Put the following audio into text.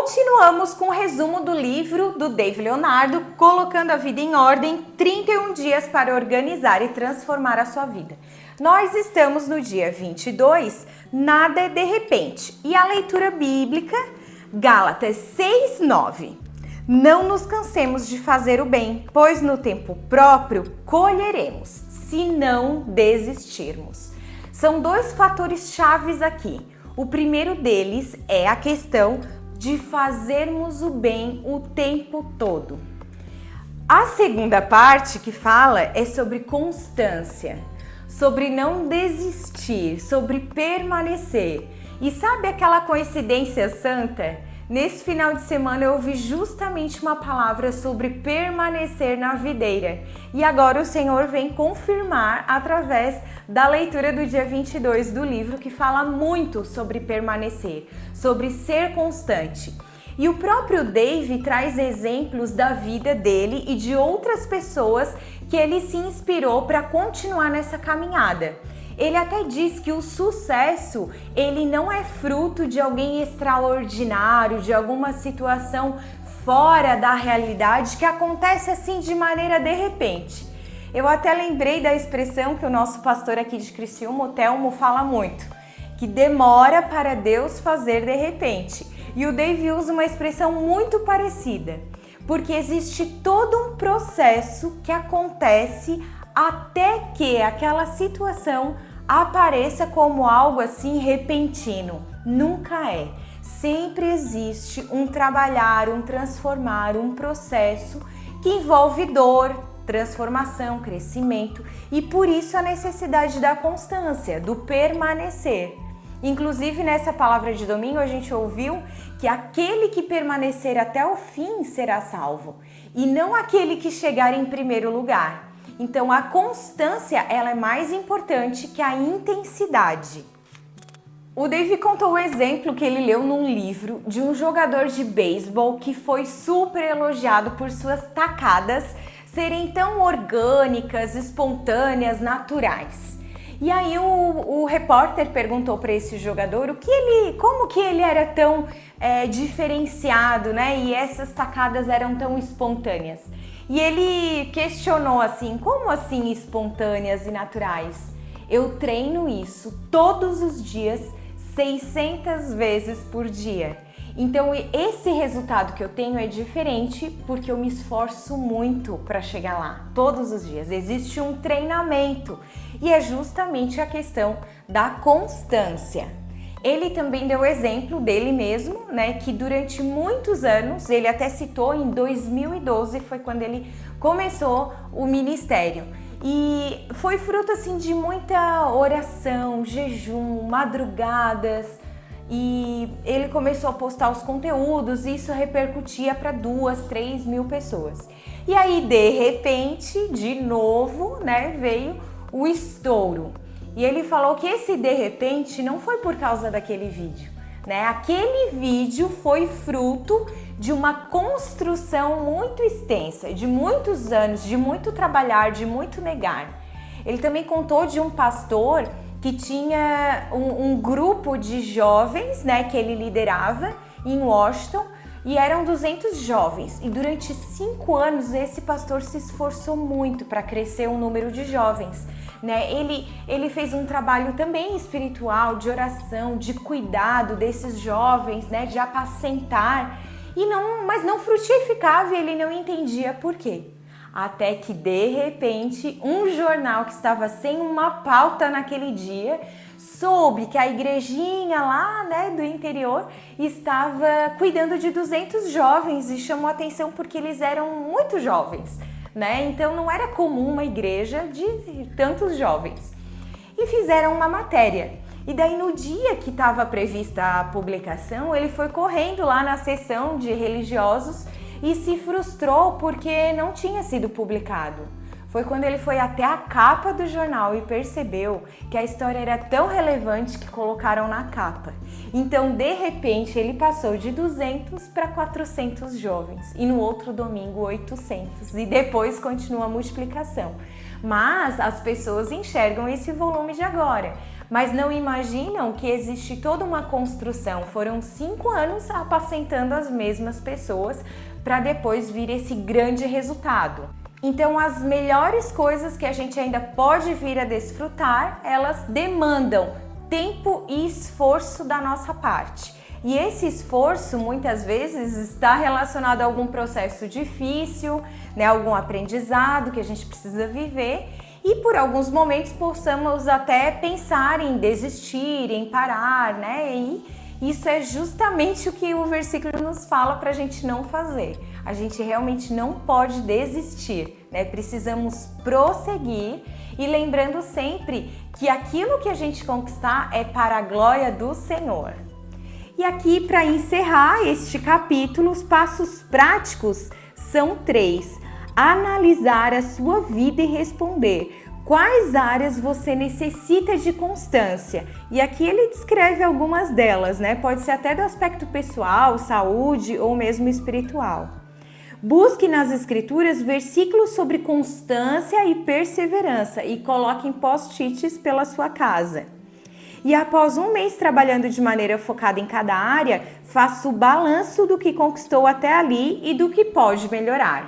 Continuamos com o resumo do livro do Dave Leonardo, Colocando a Vida em Ordem, 31 dias para organizar e transformar a sua vida. Nós estamos no dia 22, nada é de repente, e a leitura bíblica, Gálatas 6:9. Não nos cansemos de fazer o bem, pois no tempo próprio colheremos, se não desistirmos. São dois fatores chaves aqui. O primeiro deles é a questão de fazermos o bem o tempo todo. A segunda parte que fala é sobre constância, sobre não desistir, sobre permanecer. E sabe aquela coincidência santa? Nesse final de semana eu ouvi justamente uma palavra sobre permanecer na videira. E agora o Senhor vem confirmar através da leitura do dia 22 do livro, que fala muito sobre permanecer, sobre ser constante. E o próprio Dave traz exemplos da vida dele e de outras pessoas que ele se inspirou para continuar nessa caminhada. Ele até diz que o sucesso, ele não é fruto de alguém extraordinário, de alguma situação fora da realidade que acontece assim de maneira de repente. Eu até lembrei da expressão que o nosso pastor aqui de Criciúma, o Telmo, fala muito, que demora para Deus fazer de repente. E o Dave usa uma expressão muito parecida, porque existe todo um processo que acontece até que aquela situação apareça como algo assim repentino. Nunca é. Sempre existe um trabalhar, um transformar, um processo que envolve dor, transformação, crescimento e por isso a necessidade da constância, do permanecer. Inclusive nessa palavra de domingo a gente ouviu que aquele que permanecer até o fim será salvo e não aquele que chegar em primeiro lugar. Então a constância ela é mais importante que a intensidade. O Dave contou o exemplo que ele leu num livro de um jogador de beisebol que foi super elogiado por suas tacadas serem tão orgânicas, espontâneas, naturais. E aí o repórter perguntou para esse jogador como que ele era tão diferenciado, né? E essas tacadas eram tão espontâneas. E ele questionou assim, como assim espontâneas e naturais? Eu treino isso todos os dias, 600 vezes por dia. Então esse resultado que eu tenho é diferente porque eu me esforço muito para chegar lá, todos os dias. Existe um treinamento e é justamente a questão da constância. Ele também deu exemplo dele mesmo, né, que durante muitos anos, ele até citou em 2012, foi quando ele começou o ministério. E foi fruto assim de muita oração, jejum, madrugadas, e ele começou a postar os conteúdos e isso repercutia para 2, 3 mil pessoas. E aí, de repente, de novo, né, veio o estouro. E ele falou que esse de repente não foi por causa daquele vídeo, né? Aquele vídeo foi fruto de uma construção muito extensa, de muitos anos, de muito trabalhar, de muito negar. Ele também contou de um pastor que tinha um grupo de jovens, né, que ele liderava em Washington, e eram 200 jovens. E durante 5 anos esse pastor se esforçou muito para crescer o número de jovens, né? Ele fez um trabalho também espiritual, de oração, de cuidado desses jovens, né, de apacentar, mas não frutificava e ele não entendia por quê. Até que, de repente, um jornal que estava sem uma pauta naquele dia soube que a igrejinha lá, né, do interior estava cuidando de 200 jovens e chamou a atenção porque eles eram muito jovens, né? Então não era comum uma igreja de tantos jovens. E fizeram uma matéria. E daí no dia que estava prevista a publicação, ele foi correndo lá na seção de religiosos e se frustrou porque não tinha sido publicado. Foi quando ele foi até a capa do jornal e percebeu que a história era tão relevante que colocaram na capa. Então, de repente, ele passou de 200 para 400 jovens e no outro domingo 800 e depois continua a multiplicação. Mas as pessoas enxergam esse volume de agora. mas não imaginam que existe toda uma construção. Foram 5 anos apacentando as mesmas pessoas para depois vir esse grande resultado. Então, as melhores coisas que a gente ainda pode vir a desfrutar, elas demandam tempo e esforço da nossa parte. E esse esforço muitas vezes está relacionado a algum processo difícil, né, algum aprendizado que a gente precisa viver, e por alguns momentos possamos até pensar em desistir, em parar, né? E isso é justamente o que o versículo nos fala para a gente não fazer. A gente realmente não pode desistir, né? Precisamos prosseguir e lembrando sempre que aquilo que a gente conquistar é para a glória do Senhor. E aqui, para encerrar este capítulo, os passos práticos são 3. Analisar a sua vida e responder quais áreas você necessita de constância. E aqui ele descreve algumas delas, né? Pode ser até do aspecto pessoal, saúde ou mesmo espiritual. Busque nas escrituras versículos sobre constância e perseverança e coloque em post-its pela sua casa. E após um mês trabalhando de maneira focada em cada área, faça o balanço do que conquistou até ali e do que pode melhorar.